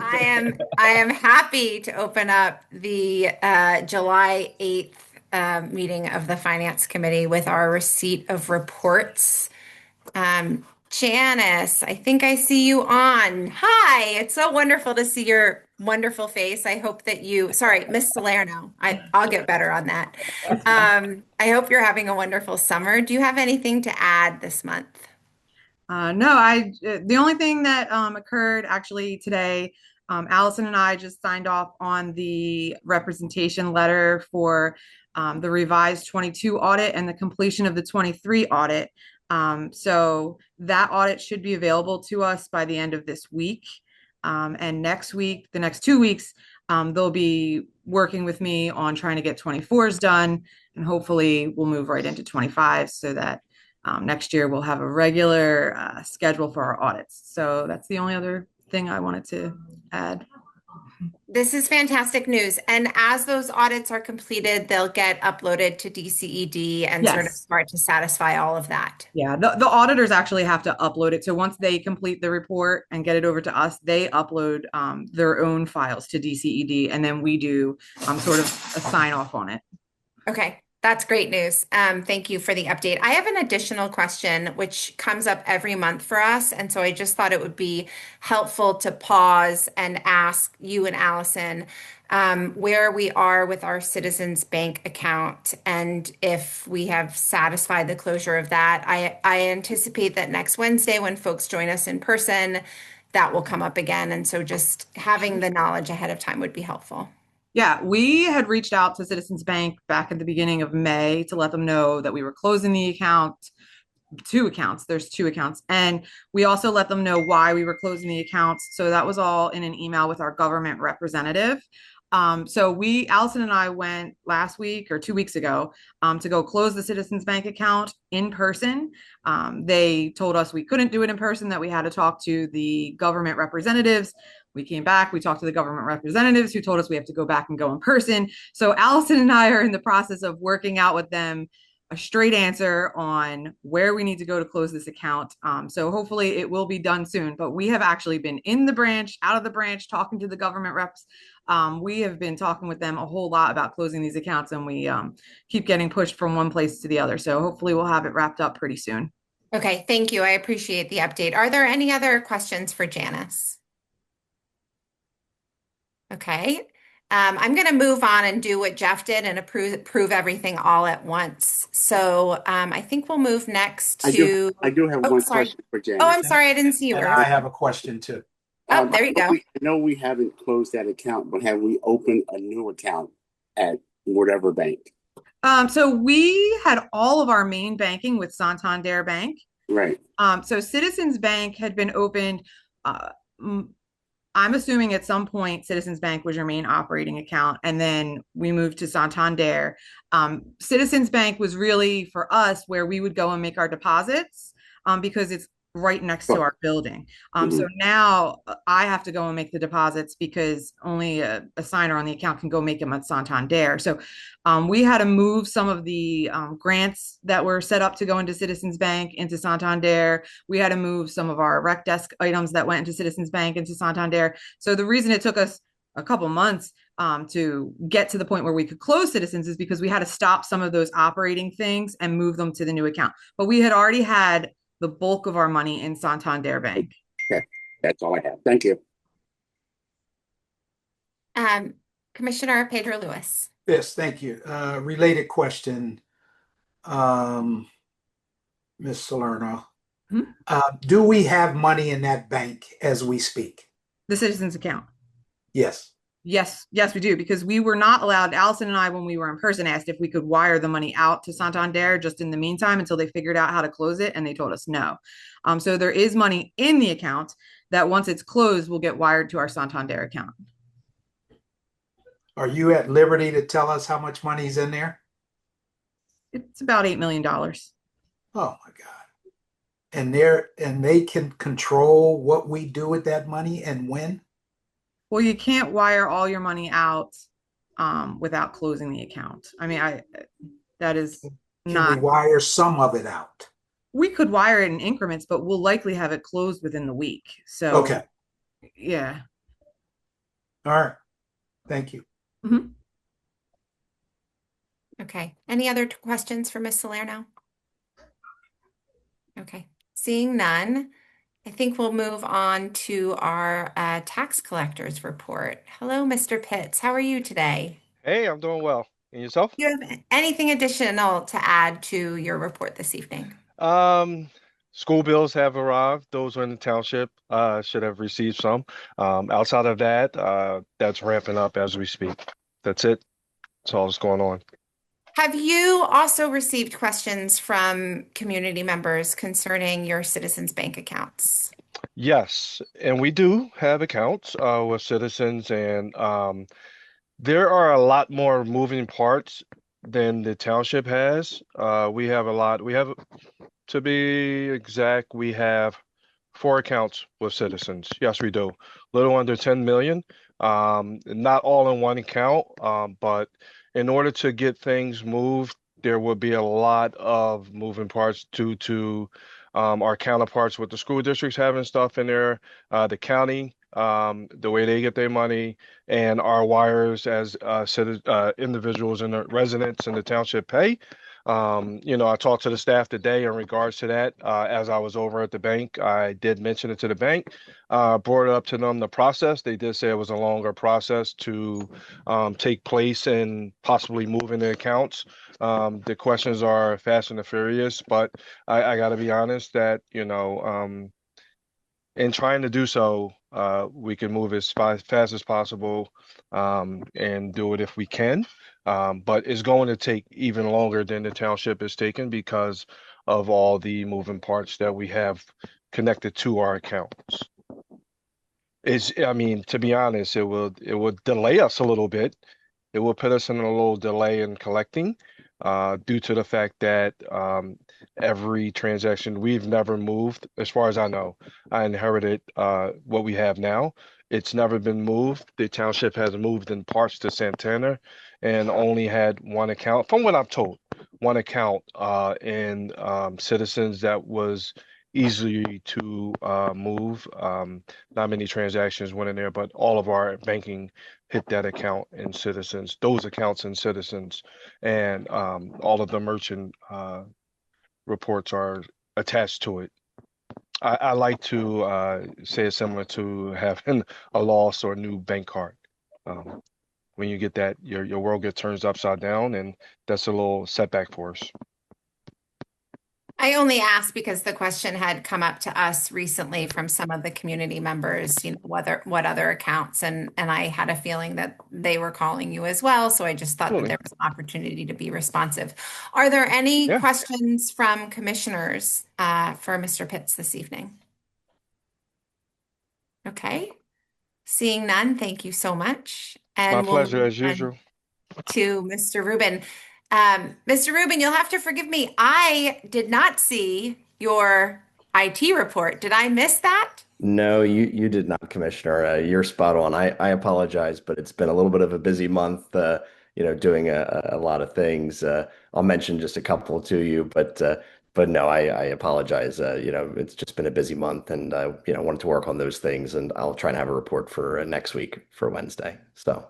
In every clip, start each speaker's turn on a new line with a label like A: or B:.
A: I am happy to open up the July 8th meeting of the Finance Committee with our receipt of reports. Janice, I think I see you on. Hi, it's so wonderful to see your wonderful face. I hope that sorry, Miss Salerno. I'll get better on that. I hope you're having a wonderful summer. Do you have anything to add this month?
B: No, the only thing that occurred actually today, Allison and I just signed off on the representation letter for the revised 22 audit and the completion of the 23 audit. So that audit should be available to us by the end of this week. And next week, the next 2 weeks, they'll be working with me on trying to get 24s done. And hopefully we'll move right into 25 so that next year, we'll have a regular schedule for our audits. So that's the only other thing I wanted to add.
A: This is fantastic news. And as those audits are completed, they'll get uploaded to DCED and sort of
B: Yes.
A: start to satisfy all of that.
B: Yeah, the auditors actually have to upload it. So once they complete the report and get it over to us, they upload their own files to DCED, and then we do sort of a sign off on it.
A: Okay, that's great news. Thank you for the update. I have an additional question which comes up every month for us, and so I just thought it would be helpful to pause and ask you and Allison where we are with our Citizens Bank account and if we have satisfied the closure of that. I anticipate that next Wednesday, when folks join us in person, that will come up again, and so just having the knowledge ahead of time would be helpful.
B: Yeah, we had reached out to Citizens Bank back at the beginning of May to let them know that we were closing the account, two accounts. There's two accounts. And we also let them know why we were closing the accounts. So that was all in an email with our government representative. Allison and I went last week or 2 weeks ago to go close the Citizens Bank account in person. They told us we couldn't do it in person, that we had to talk to the government representatives. We came back, we talked to the government representatives who told us we have to go back and go in person. So Allison and I are in the process of working out with them a straight answer on where we need to go to close this account. So hopefully it will be done soon. But we have actually been in the branch, out of the branch, talking to the government reps. We have been talking with them a whole lot about closing these accounts, and we keep getting pushed from one place to the other. So hopefully we'll have it wrapped up pretty soon.
A: Okay, thank you. I appreciate the update. Are there any other questions for Janice? Okay. I'm going to move on and do what Jeff did and approve everything all at once. So I think we'll move next
C: I do,
A: to,
C: I do have
A: oh,
C: one
A: sorry.
C: question for
A: Oh,
C: Janice.
A: I'm sorry. I didn't see you
D: And I
A: raise.
D: have a question too.
A: Oh, there you go.
C: I know we haven't closed that account, but have we opened a new account at whatever bank?
B: So we had all of our main banking with Santander Bank.
C: Right.
B: So Citizens Bank had been opened. Uh, I'm assuming at some point Citizens Bank was your main operating account, and then we moved to Santander. Citizens Bank was really for us where we would go and make our deposits because it's right next to
C: Sure.
B: our building. So
C: Mhm.
B: now I have to go and make the deposits because only a signer on the account can go make them at Santander. So we had to move some of the grants that were set up to go into Citizens Bank into Santander. We had to move some of our rec desk items that went into Citizens Bank into Santander. So the reason it took us a couple months to get to the point where we could close Citizens is because we had to stop some of those operating things and move them to the new account. But we had already had the bulk of our money in Santander Bank.
C: Okay. That's all I have. Thank you.
A: Um, Commissioner Pedro Lewis.
D: Yes, thank you. Related question, um, Ms. Salerno.
B: Hmm?
D: Do we have money in that bank as we speak?
B: The Citizens account.
D: Yes.
B: Yes, yes, we do, because we were not allowed. Allison and I, when we were in person, asked if we could wire the money out to Santander just in the meantime until they figured out how to close it, and they told us no. So there is money in the account that once it's closed will get wired to our Santander account.
D: Are you at liberty to tell us how much money's in there?
B: It's about $8 million.
D: Oh my God. And they can control what we do with that money and when?
B: Well, you can't wire all your money out without closing the account. I mean, I that is
D: Can we
B: not.
D: wire some of it out?
B: We could wire it in increments, but we'll likely have it closed within the week. So,
D: Okay.
B: yeah.
D: All right. Thank you.
B: Mhm.
A: Okay. Any other questions for Ms. Salerno? Okay. Seeing none, I think we'll move on to our tax collectors report. Hello, Mr. Pitts. How are you today?
E: Hey, I'm doing well. And yourself?
A: Do you have anything additional to add to your report this evening?
E: Um, School bills have arrived. Those in the township should have received some. Outside of that, that's ramping up as we speak. That's it. That's all that's going on.
A: Have you also received questions from community members concerning your Citizens Bank accounts?
E: Yes, and we do have accounts with citizens, and there are a lot more moving parts than the township has. We have a lot. We have, to be exact, we have four accounts with Citizens. Yes, we do. Little under 10 million. Not all in one account, but in order to get things moved, there would be a lot of moving parts due to our counterparts with the school districts having stuff in there, the county, the way they get their money, and our wires as individuals and the residents in the township pay. I talked to the staff today in regards to that. As I was over at the bank, I did mention it to the bank, brought it up to them the process. They did say it was a longer process to take place and possibly move in the accounts. The questions are fast and the furious, but I got to be honest that, in trying to do so, we can move as fast as possible and do it if we can. But it's going to take even longer than the township is taking because of all the moving parts that we have connected to our accounts. I mean, to be honest, it would delay us a little bit. It will put us in a little delay in collecting, due to the fact that every transaction we've never moved, as far as I know. I inherited what we have now. It's never been moved. The township has moved in parts to Santana and only had one account, from what I'm told, one account in Citizens that was easily to move. Not many transactions went in there, but all of our banking hit that account in Citizens, those accounts in Citizens, and all of the merchant reports are attached to it. I like to say it's similar to having a lost or new bank card. Um, when you get that, your world gets turned upside down, and that's a little setback for us.
A: I only asked because the question had come up to us recently from some of the community members, what other accounts, and I had a feeling that they were calling you as well, so I just thought that
E: Absolutely.
A: there was an opportunity to be responsive. Are there any
E: Yeah.
A: questions from commissioners for Mr. Pitts this evening? Okay, seeing none, thank you so much,
E: My
A: and we'll
E: pleasure
A: move
E: as
A: on
E: usual.
A: to Mr. Rubin. Mr. Rubin, you'll have to forgive me. I did not see your IT report. Did I miss that?
F: No, you did not, Commissioner. You're spot on. I apologize, but it's been a little bit of a busy month, doing a lot of things. I'll mention just a couple to you, but no, I apologize. It's just been a busy month, and wanted to work on those things, and I'll try and have a report for next week for Wednesday. So,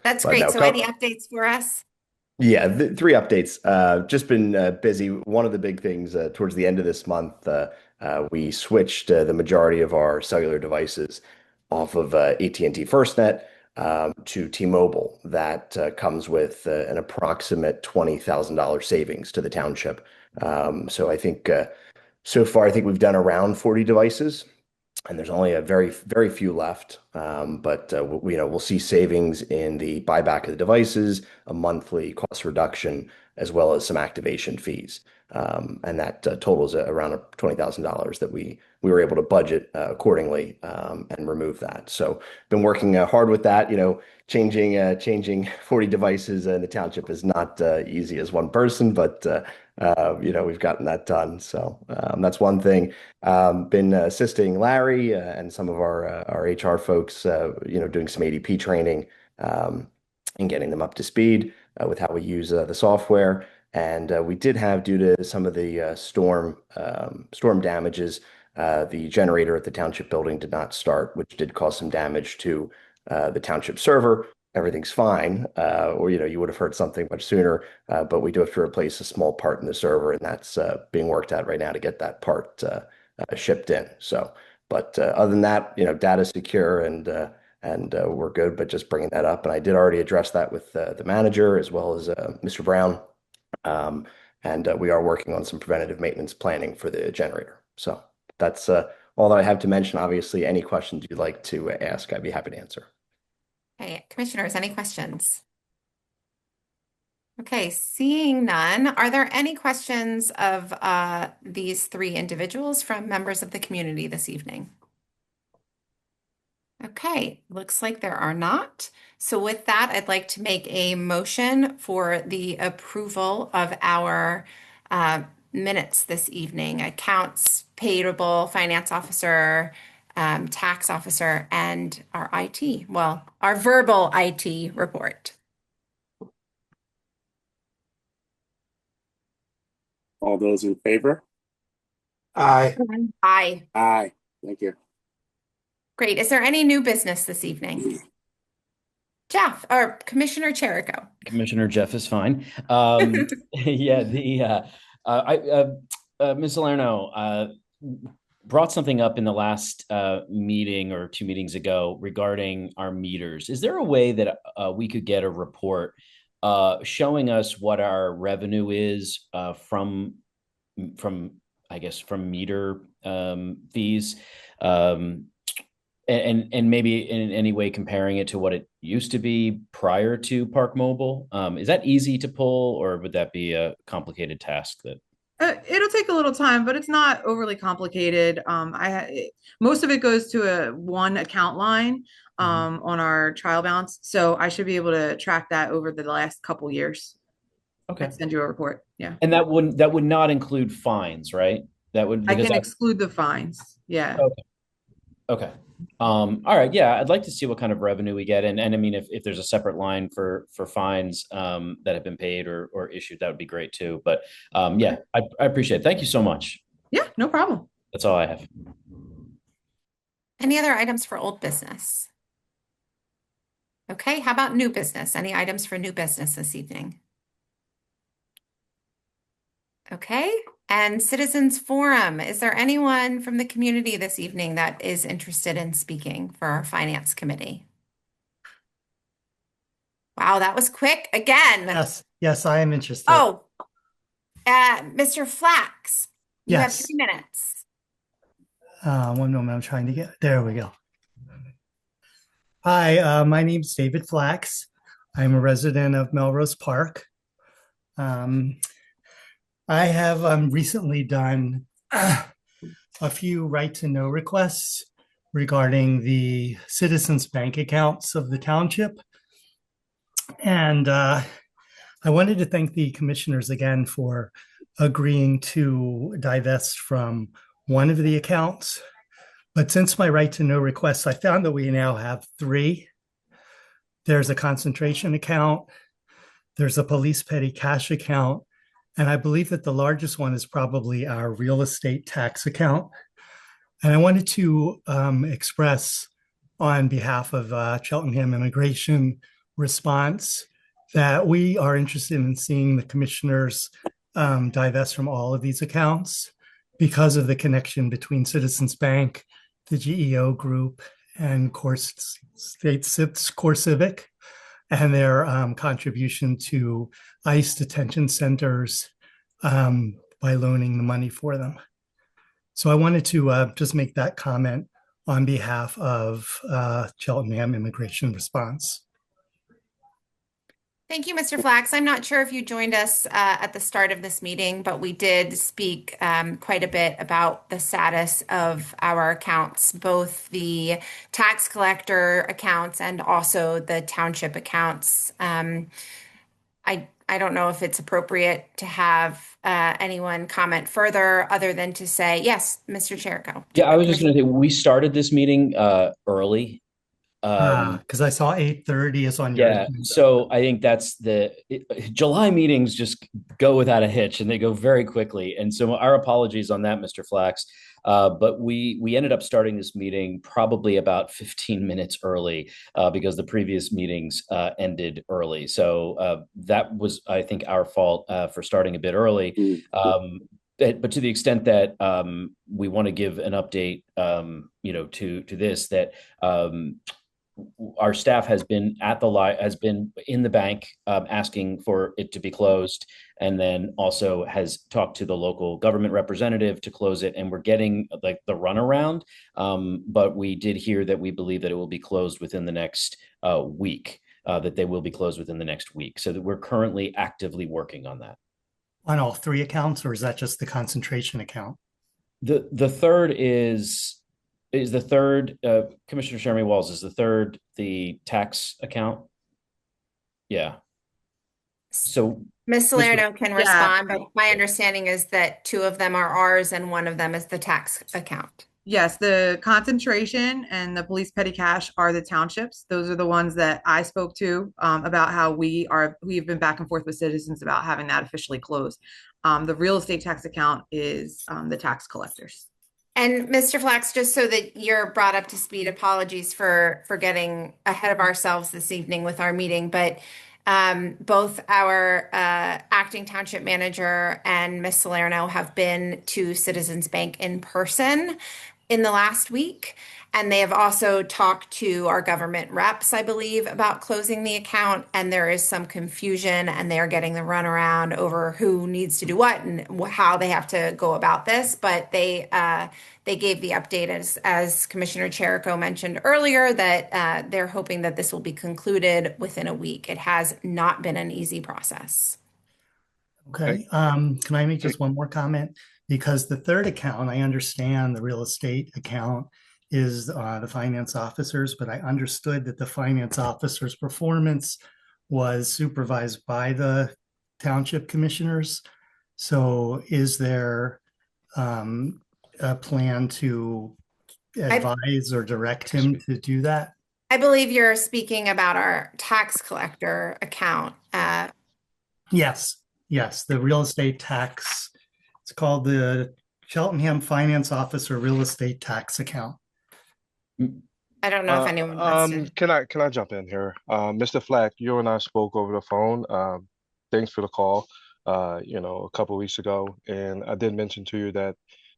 A: That's
F: but
A: great.
F: no,
A: So, any updates for us?
F: yeah, three updates. Just been busy. One of the big things towards the end of this month, we switched the majority of our cellular devices off of AT&T FirstNet to T-Mobile. That comes with an approximate $20,000 savings to the township. So I think so far, I think we've done around 40 devices and there's only a very few left. But we'll see savings in the buyback of the devices, a monthly cost reduction, as well as some activation fees. And that totals around $20,000 that we were able to budget accordingly and remove that. So been working hard with that. Changing 40 devices in the township is not easy as one person, but we've gotten that done. So that's one thing. Been assisting Larry and some of our HR folks, doing some ADP training and getting them up to speed with how we use the software. And we did have, due to some of the storm damages, the generator at the township building did not start, which did cause some damage to the township server. Everything's fine, or you would have heard something much sooner. But we do have to replace a small part in the server, and that's being worked out right now to get that part shipped in. So, but other than that, data's secure and we're good. But just bringing that up, and I did already address that with the manager as well as Mr. Brown. Um, and we are working on some preventative maintenance planning for the generator. So that's all that I have to mention. Obviously, any questions you'd like to ask, I'd be happy to answer.
A: Okay, commissioners, any questions? Okay, seeing none, are there any questions of these three individuals from members of the community this evening? Okay, looks like there are not. So with that, I'd like to make a motion for the approval of our minutes this evening. Accounts payable, finance officer, tax officer, and our IT, well, our verbal IT report.
C: All those in favor?
D: Aye.
A: Aye.
C: Aye. Thank you.
A: Great. Is there any new business this evening? Jeff or Commissioner Cherico?
G: Commissioner Jeff is fine. Yeah, Ms. Salerno brought something up in the last meeting or two meetings ago regarding our meters. Is there a way that we could get a report showing us what our revenue is from I guess from meter fees? And maybe in any way comparing it to what it used to be prior to Park Mobile. Is that easy to pull, or would that be a complicated task that?
B: It'll take a little time, but it's not overly complicated. Most of it goes to a one account line on our trial balance, so I should be able to track that over the last couple years.
G: Okay.
B: And send you a report. Yeah.
G: And that would not include fines, right? That would,
B: I
G: because
B: can exclude the fines. Yeah.
G: okay. Okay. All right. Yeah, I'd like to see what kind of revenue we get. And I mean, if there's a separate line for fines that have been paid or issued, that would be great too. But yeah, I appreciate it. Thank you so much.
B: Yeah, no problem.
G: That's all I have.
A: Any other items for old business? Okay, how about new business? Any items for new business this evening? Okay, and citizens forum. Is there anyone from the community this evening that is interested in speaking for our finance committee? Wow, that was quick again.
H: Yes, I am interested.
A: Oh, Mr. Flax, you have
H: Yes.
A: 3 minutes.
H: 1 moment, I'm trying to get, there we go. Hi, my name's David Flax. I'm a resident of Melrose Park. I have recently done a few right to know requests regarding the citizens bank accounts of the township. And I wanted to thank the commissioners again for agreeing to divest from one of the accounts. But since my right to know requests, I found that we now have 3. There's a concentration account, there's a police petty cash account, and I believe that the largest one is probably our real estate tax account. And I wanted to express on behalf of Cheltenham Immigration Response that we are interested in seeing the commissioners divest from all of these accounts because of the connection between Citizens Bank, the GEO Group, and Core Civic, and their contribution to ICE detention centers by loaning the money for them. So I wanted to just make that comment on behalf of Cheltenham Immigration Response.
A: Thank you, Mr. Flax. I'm not sure if you joined us at the start of this meeting, but we did speak quite a bit about the status of our accounts, both the tax collector accounts and also the township accounts. I don't know if it's appropriate to have anyone comment further other than to say, yes, Mr. Cherico.
G: Yeah, I was just going to say, we started this meeting early.
H: Because I saw 8:30 is on your
G: Yeah,
H: agenda.
G: so I think July meetings just go without a hitch and they go very quickly. And so our apologies on that, Mr. Flax. But we ended up starting this meeting probably about 15 minutes early because the previous meetings ended early. So that was, I think, our fault for starting a bit early. But to the extent that we want to give an update, to this, that our staff has been has been in the bank asking for it to be closed, and then also has talked to the local government representative to close it, and we're getting like the runaround. But we did hear that we believe that it will be closed within the next week. That they will be closed within the next week, so that we're currently actively working on that.
H: On all three accounts, or is that just the concentration account?
G: The third is the third, Commissioner Jeremy Walls, is the third the tax account? Yeah. So
A: Ms. Salerno can
B: Yeah.
A: respond, but my understanding is that two of them are ours and one of them is the tax account.
B: Yes, the concentration and the police petty cash are the townships. Those are the ones that I spoke to about how we've been back and forth with citizens about having that officially closed. The real estate tax account is the tax collectors.
A: And Mr. Flax, just so that you're brought up to speed, apologies for getting ahead of ourselves this evening with our meeting, but both our acting township manager and Ms. Salerno have been to Citizens Bank in person in the last week. And they have also talked to our government reps, I believe, about closing the account. And there is some confusion, and they are getting the runaround over who needs to do what and how they have to go about this. But they gave the update as Commissioner Cherico mentioned earlier that they're hoping that this will be concluded within a week. It has not been an easy process.
H: Okay. Can I make just one more comment? Because the third account, I understand the real estate account is the finance officers, but I understood that the finance officers' performance was supervised by the township commissioners. So is there a plan to advise or direct him to do that?
A: I believe you're speaking about our tax collector account.
H: Yes, the real estate tax. It's called the Cheltenham Finance Officer Real Estate Tax Account.
A: I don't know if anyone wants to.
E: Can I jump in here? Mr. Flack, you and I spoke over the phone. Thanks for the call. A couple weeks ago, and I did mention to you that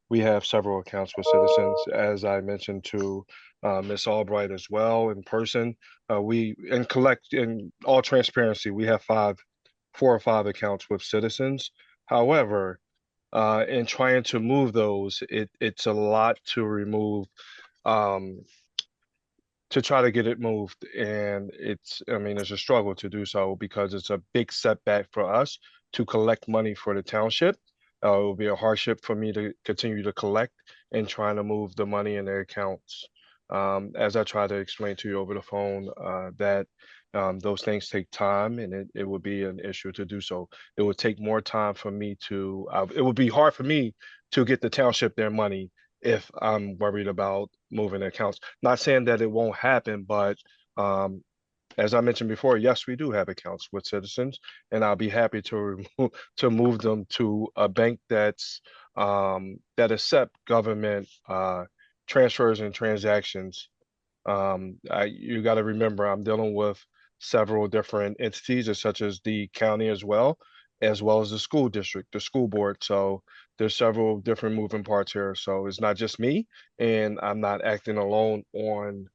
E: we have several accounts with citizens, as I mentioned to Ms. Albright as well in person. In all transparency, we have 4 or 5 accounts with citizens. However, in trying to move those, it's a lot to remove. To try to get it moved. And it's a struggle to do so because it's a big setback for us to collect money for the township. It will be a hardship for me to continue to collect and trying to move the money in their accounts. As I try to explain to you over the phone, that those things take time, and it would be an issue to do so. It would take more time for me it would be hard for me to get the township their money if I'm worried about moving accounts. Not saying that it won't happen, but as I mentioned before, yes, we do have accounts with citizens, and I'll be happy to move them to a bank that accept government transfers and transactions. You got to remember, I'm dealing with several different entities, such as the county as well as the school district, the school board. So there's several different moving parts here. So it's not just me, and I'm not acting alone on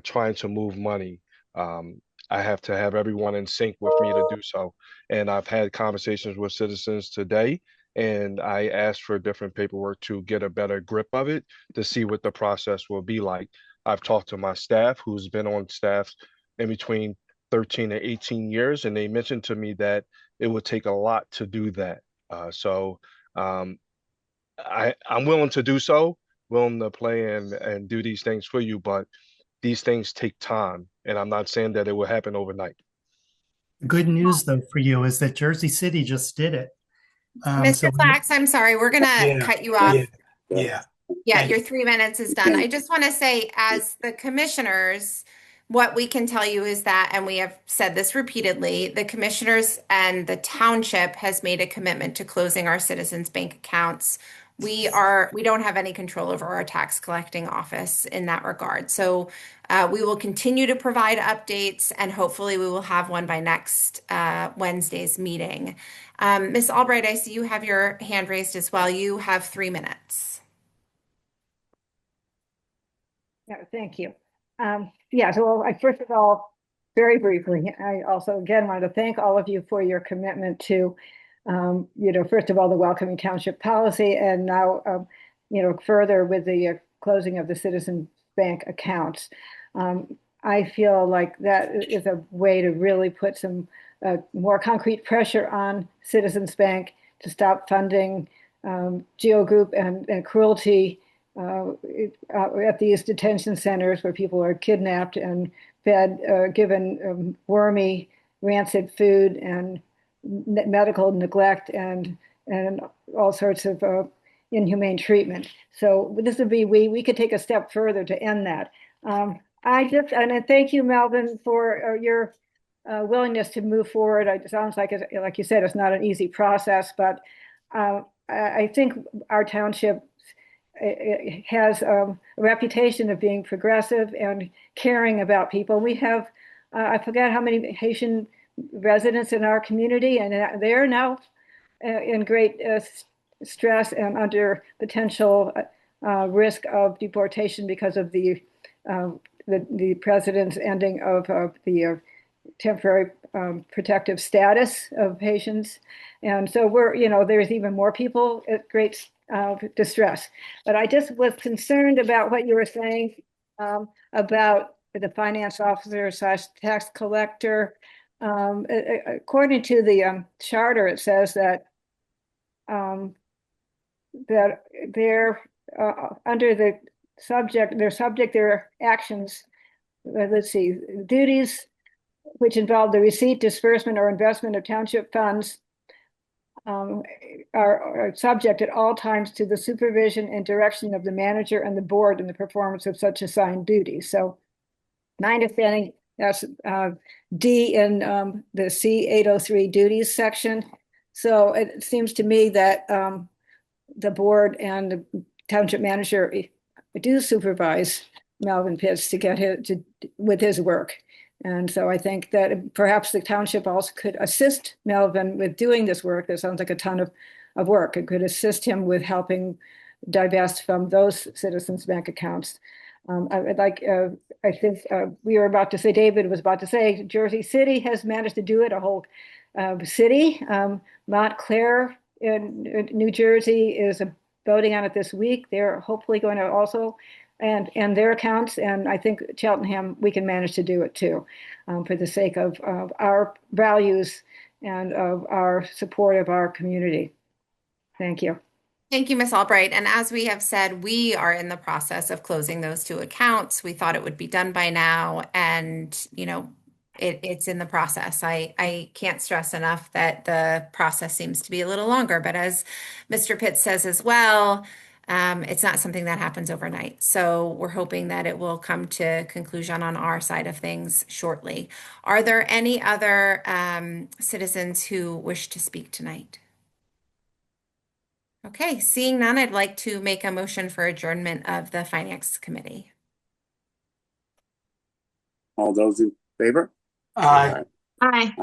E: trying to move money. I have to have everyone in sync with me to do so. And I've had conversations with citizens today, and I asked for different paperwork to get a better grip of it to see what the process will be like. I've talked to my staff, who's been on staff in between 13 and 18 years, and they mentioned to me that it would take a lot to do that. So I'm willing to do so, willing to play and do these things for you, but these things take time, and I'm not saying that it will happen overnight.
H: The good news, though, for you is that Jersey City just did it.
A: Mr. Flax, I'm sorry, we're going to cut you off.
D: Yeah.
A: Yeah, your 3 minutes is done. I just want to say, as the commissioners, What we can tell you is that, and we have said this repeatedly, the commissioners and the township has made a commitment to closing our citizens' bank accounts. We don't have any control over our tax collecting office in that regard. So we will continue to provide updates, and hopefully we will have one by next Wednesday's meeting. Ms. Albright, I see you have your hand raised as well. You have 3 minutes.
I: Yeah, thank you. Yeah, so first of all, very briefly, I also again want to thank all of you for your commitment to, first of all, the welcoming township policy, and now, further with the closing of the Citizens Bank accounts. I feel like that is a way to really put some more concrete pressure on Citizens Bank to stop funding Geo Group and cruelty at these detention centers where people are kidnapped and fed, given wormy, rancid food and medical neglect and all sorts of inhumane treatment. So this would be we could take a step further to end that. And I thank you, Melvin, for your willingness to move forward. It sounds like you said, it's not an easy process, but I think our township it has a reputation of being progressive and caring about people. We have, I forget how many Haitian residents in our community, and they're now in great stress and under potential risk of deportation because of the president's ending of the temporary protective status of Haitians. And so there's even more people at great distress. But I just was concerned about what you were saying about the finance officer / tax collector. According to the charter, it says that they're under the subject, their actions, let's see, duties which involve the receipt, disbursement, or investment of township funds are subject at all times to the supervision and direction of the manager and the board in the performance of such assigned duties. So my understanding, that's D in the C803 duties section. So it seems to me that the board and the township manager do supervise Melvin Pitts to get with his work. And so I think that perhaps the township also could assist Melvin with doing this work. That sounds like a ton of work. It could assist him with helping divest from those citizens' bank accounts. I think we were about to say, David was about to say, Jersey City has managed to do it, a whole city. Montclair in New Jersey is voting on it this week. They're hopefully going to also and their accounts. And I think Cheltenham, we can manage to do it too, for the sake of our values and of our support of our community. Thank you.
A: Thank you, Ms. Albright. And as we have said, we are in the process of closing those 2 accounts. We thought it would be done by now, and it's in the process. I can't stress enough that the process seems to be a little longer, but as Mr. Pitts says as well, it's not something that happens overnight. So we're hoping that it will come to conclusion on our side of things shortly. Are there any other citizens who wish to speak tonight? Okay, seeing none, I'd like to make a motion for adjournment of the Finance Committee.
C: All those in favor?
D: Aye.
A: Aye.